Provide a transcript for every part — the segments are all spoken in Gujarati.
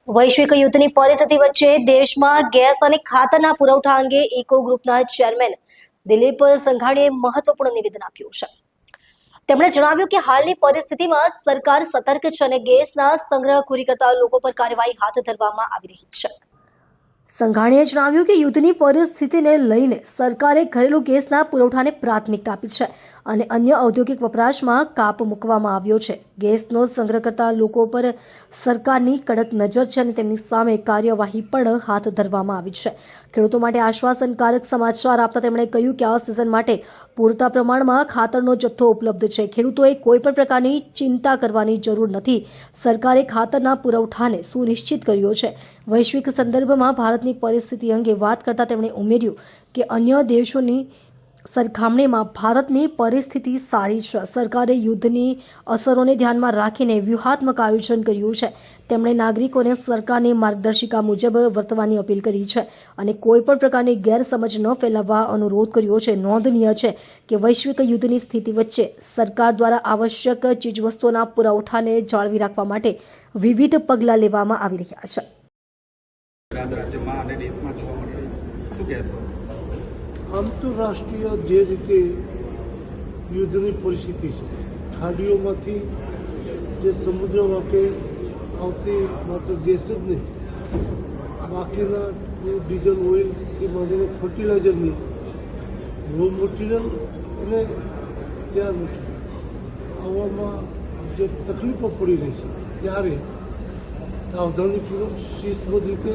વૈશ્વિક યુદ્ધની પરિસ્થિતિ વચ્ચે દેશમાં ગેસ અને ખાતરના પુરવઠા અંગે ઇકો ગ્રુપના ચેરમેન દિલીપ સંઘાણીએ મહત્વપૂર્ણ નિવેદન આપ્યું છે। તેમણે જણાવ્યું કે હાલની પરિસ્થિતિમાં સરકાર સતર્ક છે અને ગેસના સંગ્રહખોરી કરતા લોકો પર કાર્યવાહી હાથ ધરવામાં આવી રહી છે। સંઘાણીએ જણાવ્યું કે યુદ્ધની પરિસ્થિતિને લઈને સરકારે ઘરેલું ગેસના પુરવઠાને પ્રાથમિકતા આપી છે અને અન્ય ઔદ્યોગિક વપરાશમાં કાપ મૂકવામાં આવ્યો છે। ગેસનો સંગ્રહ કરતા લોકો પર સરકારની કડક નજર છે અને તેમની સામે કાર્યવાહી પણ હાથ ધરવામાં આવી છે। ખેડૂતો માટે આશ્વાસનકારક સમાચાર આપતા તેમણે કહ્યું કે આ સિઝન માટે પૂરતા પ્રમાણમાં ખાતરનો જથ્થો ઉપલબ્ધ છે। ખેડૂતોએ કોઈપણ પ્રકારની ચિંતા કરવાની જરૂર નથી। સરકારે ખાતરના પુરવઠાને સુનિશ્ચિત કર્યો છે। વૈશ્વિક સંદર્ભમાં ભારતની પરિસ્થિતિ અંગે વાત કરતા તેમણે ઉમેર્યું કે અન્ય દેશોની સરખામણીમાં ભારતની પરિસ્થિતિ સારી છે। સરકારે યુદ્ધની અસરોને ધ્યાનમાં રાખીને વ્યૂહાત્મક આયોજન કર્યું છે। તેમણે નાગરિકોને સરકારની માર્ગદર્શિકા મુજબ વર્તવાની અપીલ કરી છે અને કોઈપણ પ્રકારની ગેરસમજ ન ફેલાવવા અનુરોધ કર્યો છે। નોંધનીય છે કે વૈશ્વિક યુદ્ધની સ્થિતિ વચ્ચે સરકાર દ્વારા આવશ્યક ચીજવસ્તુઓના પુરવઠાને જાળવી રાખવા માટે વિવિધ પગલાં લેવામાં આવી રહ્યા છે। આંતરરાષ્ટ્રીય જે રીતે યુદ્ધની પરિસ્થિતિ છે, ખાડીઓમાંથી જે સમુદ્ર વાપે આવતી માત્ર ગેસ જ નહીં, બાકીના ડીઝલ ઓઇલથી માંડીને ફર્ટિલાઇઝરની રો મટીરિયલ અને ત્યાર મટીરિયલ આવવામાં જે તકલીફો પડી રહી છે, ત્યારે સાવધાનીપૂર્વક શિસ્તબદ્ધ રીતે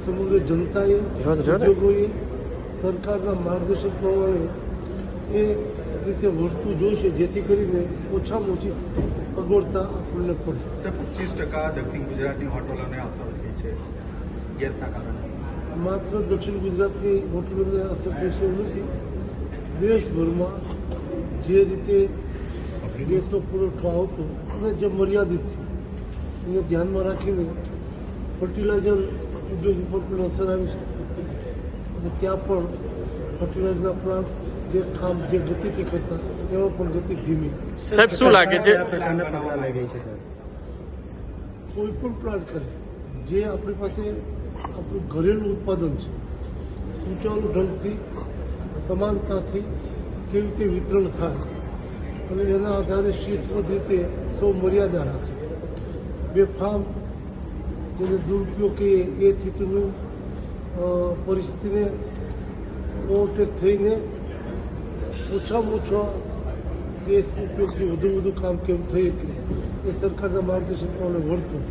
સમગ્ર જનતાએ, ઉદ્યોગોએ સરકારના માર્ગદર્શન પ્રમાણે એ રીતે વર્તવું જોઈશે, જેથી કરીને ઓછામાં ઓછી અગવડતા આપણને પડે। સર, 25% દક્ષિણ ગુજરાતની હોટલોને અસર થઈ છે ગેસના કારણે। માત્ર દક્ષિણ ગુજરાતની હોટલોને અસર થઈ છે એવું નથી, દેશભરમાં જે રીતે ગેસનો પુરવઠો આવતો અને જે મર્યાદિત છે એને ધ્યાનમાં રાખીને ફર્ટિલાઇઝર ઉદ્યોગ ઉપર પણ અસર આવી છે અને ત્યાં પણ ફર્ટિલાઇઝરના પ્લાન્ટ જે ગતિથી કરતા એમાં પણ ગતિ ધીમી। સાહેબ, શું લાગે છે કોઈ પણ પ્લાન્ટ કરે જે આપણી પાસે આપણું ઘરેલું ઉત્પાદન છે, સુચારુ ઢંગથી સમાનતાથી કેવી રીતે વિતરણ થાય અને એના આધારે શિસ્તબદ્ધ રીતે સૌ મર્યાદા રાખે। બેફામ જેને દુરુપયોગ કહીએ એ સ્થિતિનું પરિસ્થિતિને ઓવરટેક થઈને ઓછામાં ઓછા ગેસ ઉપયોગથી વધુ કામ કેમ થઈ શકે એ સરકારના માર્ગદર્શન પ્રમાણે વર્તવું।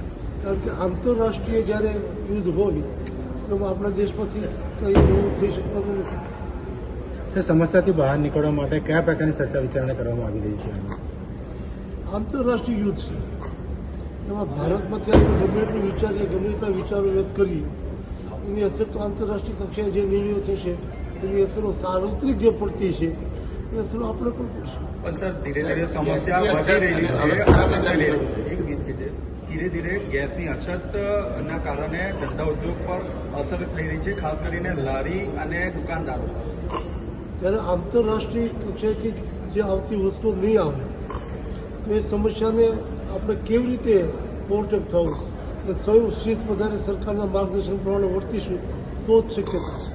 કારણ કે આંતરરાષ્ટ્રીય જ્યારે યુદ્ધ હોય તો આપણા દેશમાંથી કંઈ એવું થઈ શકવાનું નથી। સમસ્યાથી બહાર નીકળવા માટે કયા પ્રકારની ચર્ચા વિચારણા કરવામાં આવી રહી છે? આંતરરાષ્ટ્રીય યુદ્ધ છે, એમાં ભારતમાંથી આપણે ગમે એટલું વિચારીએ, ગમે એટલા વિચારો વ્યક્ત કરીએ, એની અસર તો આંતરરાષ્ટ્રીય કક્ષાએ જે નિર્ણયો થશે એની અસરો સાર્વત્રિક જે પડતી છે એ અસરો આપણે પણ પડશે। પણ સર, ધીરે ધીરે સમસ્યા વધી રહી છે। ધીરે ધીરે ગેસની અછતના કારણે ધંધા ઉદ્યોગ પર અસર થઈ રહી છે, ખાસ કરીને લારી અને દુકાનદારો પર। ત્યારે આંતરરાષ્ટ્રીય કક્ષાએથી જે આવતી વસ્તુઓ નહીં આવે તો એ સમસ્યાને આપણે કેવી રીતે ઓવરટેક થવું એ સ્વયં શિસ્ત વધારે સરકારના માર્ગદર્શન પ્રમાણે વર્તીશું તો જ શક્ય થશે।